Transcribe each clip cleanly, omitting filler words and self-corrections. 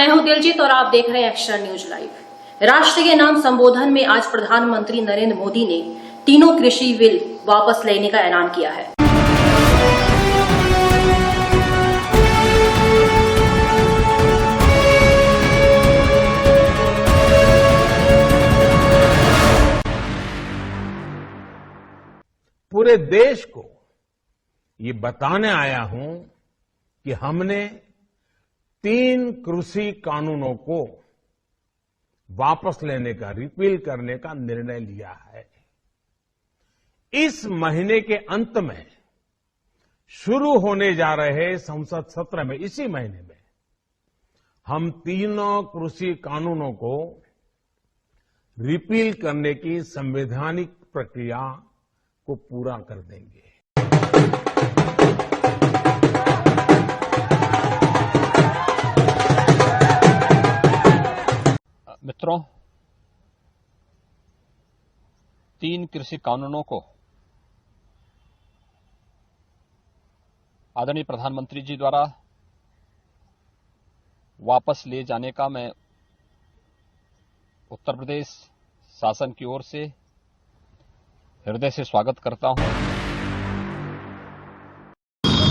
मैं हूं दिलजीत और आप देख रहे हैं एक्स्ट्रा न्यूज लाइव। राष्ट्र के नाम संबोधन में आज प्रधानमंत्री नरेंद्र मोदी ने तीनों कृषि बिल वापस लेने का ऐलान किया है। पूरे देश को ये बताने आया हूं कि हमने 3 कृषि कानूनों को वापस लेने का, रिपील करने का निर्णय लिया है। इस महीने के अंत में शुरू होने जा रहे संसद सत्र में, इसी महीने में हम तीनों कृषि कानूनों को रिपील करने की संवैधानिक प्रक्रिया को पूरा कर देंगे। मित्रों, 3 कृषि कानूनों को आदरणीय प्रधानमंत्री जी द्वारा वापस ले जाने का मैं उत्तर प्रदेश शासन की ओर से हृदय से स्वागत करता हूं।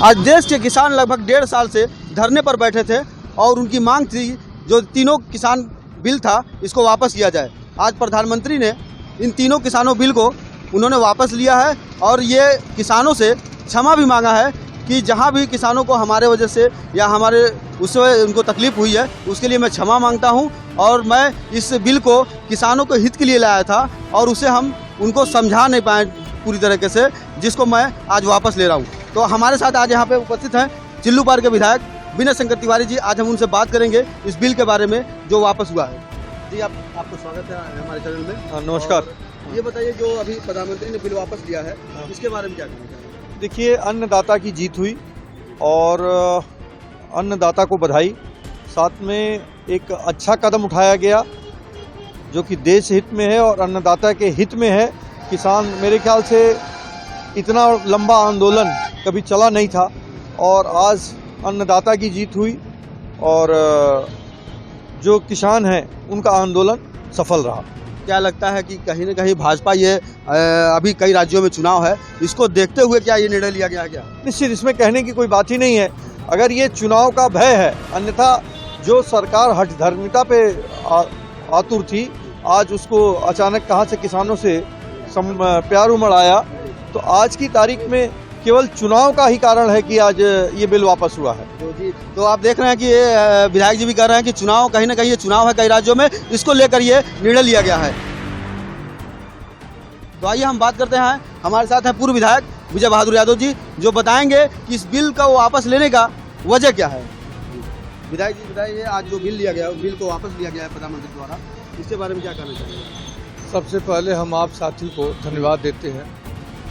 आज देश के किसान लगभग 1.5 साल से धरने पर बैठे थे और उनकी मांग थी जो तीनों किसान बिल था इसको वापस किया जाए। आज प्रधानमंत्री ने इन तीनों किसानों बिल को उन्होंने वापस लिया है और ये किसानों से क्षमा भी मांगा है कि जहां भी किसानों को हमारे वजह से या हमारे उससे उनको तकलीफ हुई है उसके लिए मैं क्षमा मांगता हूं। और मैं इस बिल को किसानों के हित के लिए लाया था और उसे हम उनको समझा नहीं पाए पूरी तरीके से, जिसको मैं आज वापस ले रहा हूं। तो हमारे साथ आज यहाँ पे उपस्थित हैं चिल्लूपार के विधायक विनय शंकर तिवारी जी। आज हम उनसे बात करेंगे इस बिल के बारे में जो वापस हुआ है। जी आपको स्वागत है हमारे चैनल में। नमस्कार। ये बताइए जो अभी प्रधानमंत्री ने बिल वापस लिया है इसके बारे में क्या कहना चाहिए? देखिए, अन्नदाता की जीत हुई और अन्नदाता को बधाई। साथ में एक अच्छा कदम उठाया गया जो कि देश हित में है और अन्नदाता के हित में है। किसान, मेरे ख्याल से इतना लंबा आंदोलन कभी चला नहीं था और आज अन्नदाता की जीत हुई और जो किसान हैं उनका आंदोलन सफल रहा। क्या लगता है कि कहीं न कहीं भाजपा ये अभी कई राज्यों में चुनाव है, इसको देखते हुए क्या ये निर्णय लिया गया क्या? निश्चित, इसमें कहने की कोई बात ही नहीं है। अगर ये चुनाव का भय है, अन्यथा जो सरकार हठधर्मिता पे आतुर थी, आज उसको अचानक कहां से किसानों से प्यार उमड़ आया। तो आज की तारीख में केवल चुनाव का ही कारण है कि आज ये बिल वापस हुआ है। तो आप देख रहे हैं कि ये विधायक जी भी कह रहे हैं कि चुनाव, कहीं ना कहीं ये चुनाव है कई राज्यों में, इसको लेकर ये निर्णय लिया गया है। तो आइए हम बात करते हैं, हमारे साथ है पूर्व विधायक विजय बहादुर यादव जी जो बताएंगे कि इस बिल का वापस लेने का वजह क्या है। विधायक जी बताइए, आज जो बिल लिया गया, बिल को वापस लिया गया है प्रधानमंत्री द्वारा, इसके बारे में क्या कहना चाहिए? सबसे पहले हम आप साथी को धन्यवाद देते हैं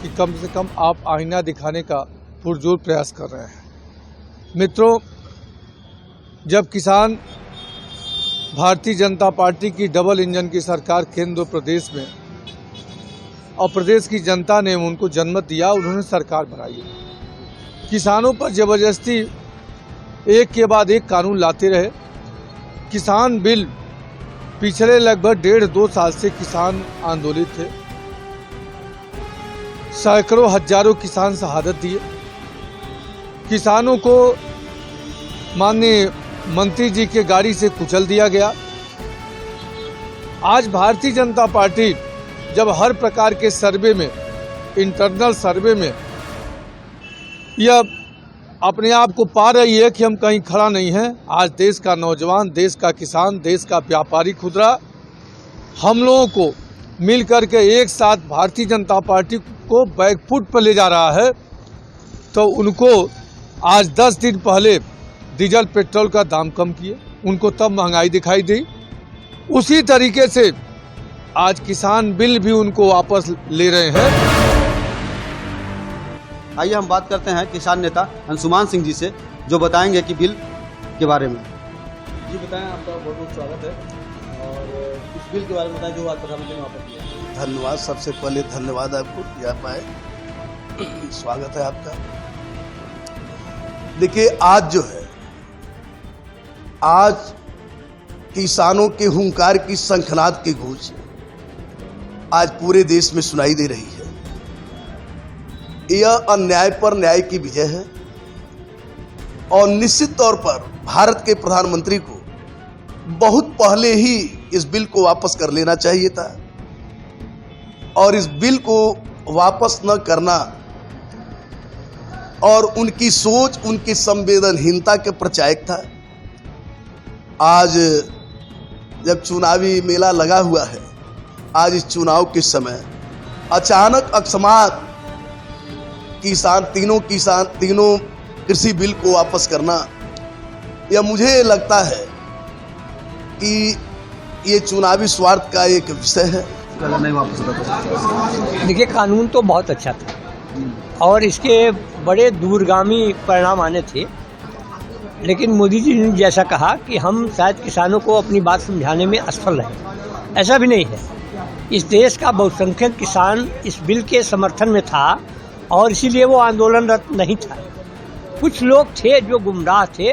कि कम से कम आप आईना दिखाने का पुरजोर प्रयास कर रहे हैं। मित्रों, जब किसान भारतीय जनता पार्टी की डबल इंजन की सरकार केंद्र और प्रदेश में, और प्रदेश की जनता ने उनको जन्मत दिया, उन्होंने सरकार बनाई। किसानों पर जबरदस्ती एक के बाद एक कानून लाते रहे। किसान बिल पिछले लगभग 1.5-2 साल से किसान आंदोलित थे। सैकड़ों हजारों किसान शहादत दिए। किसानों को माननीय मंत्री जी के गाड़ी से कुचल दिया गया। आज भारतीय जनता पार्टी जब हर प्रकार के सर्वे में, इंटरनल सर्वे में यह अपने आप को पा रही है कि हम कहीं खड़ा नहीं हैं, आज देश का नौजवान, देश का किसान, देश का व्यापारी खुदरा, हम लोगों को मिलकर के एक साथ भारतीय जनता पार्टी को बैकफुट पर ले जा रहा है। तो उनको आज 10 दिन पहले डीजल पेट्रोल का दाम कम किए, उनको तब महंगाई दिखाई दी। उसी तरीके से आज किसान बिल भी उनको वापस ले रहे हैं। आइए हम बात करते हैं किसान नेता अंशुमान सिंह जी से जो बताएंगे कि बिल के बारे में। जी बताएं, आपका बहुत बहुत स्वागत है और इस बिल के बारे में बताएं जो आज प्रधानमंत्री ने वापस किया। धन्यवाद, सबसे पहले धन्यवाद आपको कि आप आए, स्वागत है आपका। देखिए, आज जो है, आज किसानों के हुंकार की शंखनाद की गूंज आज पूरे देश में सुनाई दे रही है। यह अन्याय पर न्याय की विजय है और निश्चित तौर पर भारत के प्रधानमंत्री को बहुत पहले ही इस बिल को वापस कर लेना चाहिए था और इस बिल को वापस न करना और उनकी सोच, उनकी संवेदनहीनता के प्रचायक था। आज जब चुनावी मेला लगा हुआ है, आज इस चुनाव के समय अचानक अकस्मात तीनों कृषि बिल को वापस करना, यह मुझे लगता है कि ये चुनावी स्वार्थ का एक विषय है। देखिए, कानून तो बहुत अच्छा था और इसके बड़े दूरगामी परिणाम आने थे, लेकिन मोदी जी ने जैसा कहा कि हम शायद किसानों को अपनी बात समझाने में असफल रहे। ऐसा भी नहीं है। इस देश का बहुसंख्यक किसान इस बिल के समर्थन में था और इसीलिए वो आंदोलनरत नहीं था। कुछ लोग थे जो गुमराह थे,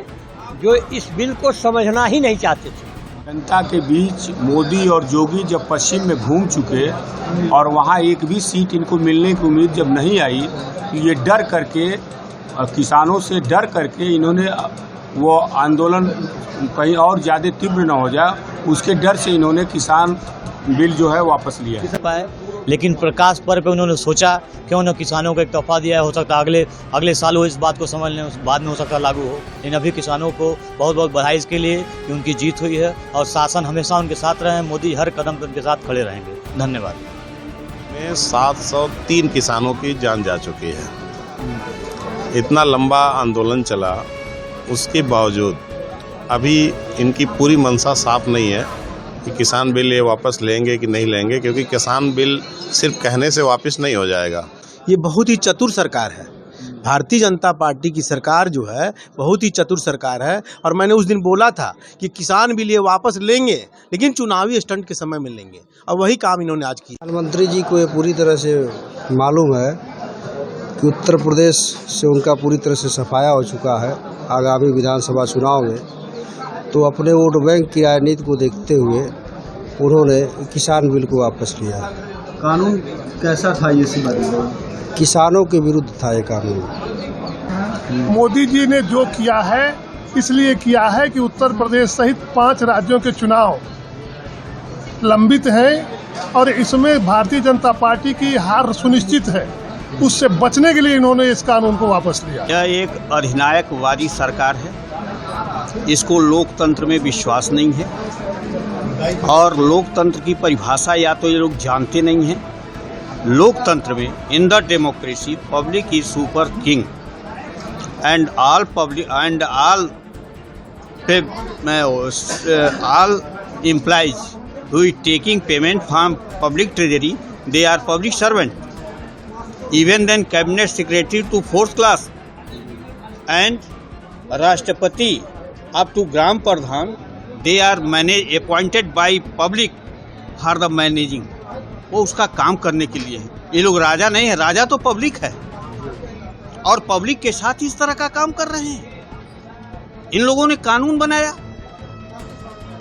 जो इस बिल को समझना ही नहीं चाहते थे। जनता के बीच मोदी और योगी जब पश्चिम में घूम चुके और वहाँ एक भी सीट इनको मिलने की उम्मीद जब नहीं आई, ये डर करके, किसानों से डर करके इन्होंने वो आंदोलन कहीं और ज़्यादा तीव्र न हो जाए, उसके डर से इन्होंने किसान बिल जो है वापस लिया। लेकिन प्रकाश पर्व पे उन्होंने सोचा क्यों न किसानों को एक तोहफा दिया, हो सकता है अगले साल वो इस बात को समझ लें, बाद में हो सकता है लागू हो। लेकिन अभी किसानों को बहुत बहुत बधाई इसके लिए कि उनकी जीत हुई है और शासन हमेशा उनके साथ रहे। मोदी हर कदम पर उनके साथ खड़े रहेंगे। धन्यवाद। में 703 किसानों की जान जा चुकी है। इतना लंबा आंदोलन चला, उसके बावजूद अभी इनकी पूरी मंशा साफ नहीं है कि किसान बिल ये वापस लेंगे कि नहीं लेंगे, क्योंकि किसान बिल सिर्फ कहने से वापस नहीं हो जाएगा। ये बहुत ही चतुर सरकार है। भारतीय जनता पार्टी की सरकार जो है बहुत ही चतुर सरकार है और मैंने उस दिन बोला था कि किसान बिल ये वापस लेंगे, लेकिन चुनावी स्टंट के समय में लेंगे, और वही काम इन्होंने आज किया। प्रधानमंत्री जी को ये पूरी तरह से मालूम है कि उत्तर प्रदेश से उनका पूरी तरह से सफाया हो चुका है आगामी विधानसभा चुनाव में, तो अपने वोट बैंक की राजनीति को देखते हुए उन्होंने किसान बिल को वापस लिया। कानून कैसा था ये सी बात? किसानों के विरुद्ध था ये कानून। मोदी जी ने जो किया है इसलिए किया है कि उत्तर प्रदेश सहित 5 राज्यों के चुनाव लंबित हैं और इसमें भारतीय जनता पार्टी की हार सुनिश्चित है। उससे बचने के लिए इन्होंने इस कानून को वापस लिया। यह एक अधिनायकवादी सरकार है, इसको लोकतंत्र में विश्वास नहीं है और लोकतंत्र की परिभाषा या तो ये लोग जानते नहीं हैं। लोकतंत्र में in the democracy public is super king and all public and all employees who is taking payment from public treasury, they are public servant. Even then cabinet secretary to 4th class and Rashtrapati up to Gram Pradhan, they are appointed by public for the managing. वो उसका काम करने के लिए है। ये लोग राजा नहीं है, राजा तो पब्लिक है और पब्लिक के साथ इस तरह का काम कर रहे हैं। इन लोगों ने कानून बनाया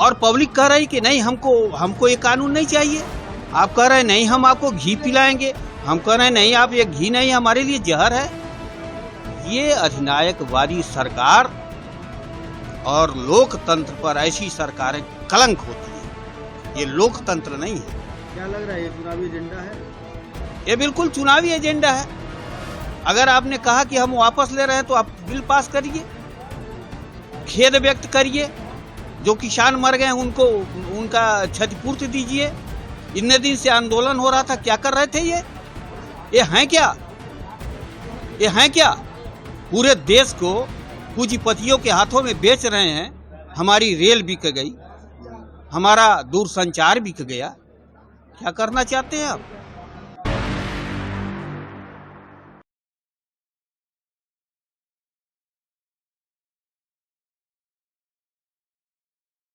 और पब्लिक कह रही कि नहीं, हमको ये कानून नहीं चाहिए। आप कह रहे हैं नहीं, हम आपको घी पिलाएंगे। हम कह रहे हैं नहीं, आप ये घी नहीं, हमारे लिए जहर है। ये अधिनायकवादी सरकार और लोकतंत्र पर ऐसी सरकारें कलंक होती है। ये लोकतंत्र नहीं है। क्या लग रहा है ये चुनावी एजेंडा है? ये बिल्कुल चुनावी एजेंडा है। अगर आपने कहा कि हम वापस ले रहे हैं तो आप बिल पास करिए, खेद व्यक्त करिए, जो किसान मर गए उनको उनका क्षतिपूर्ति दीजिए। इतने दिन से आंदोलन हो रहा था, क्या कर रहे थे ये हैं क्या? ये हैं क्या? पूरे देश को पूंजीपतियों के हाथों में बेच रहे हैं। हमारी रेल बिक गई, हमारा दूरसंचार बिक गया। क्या करना चाहते हैं आप?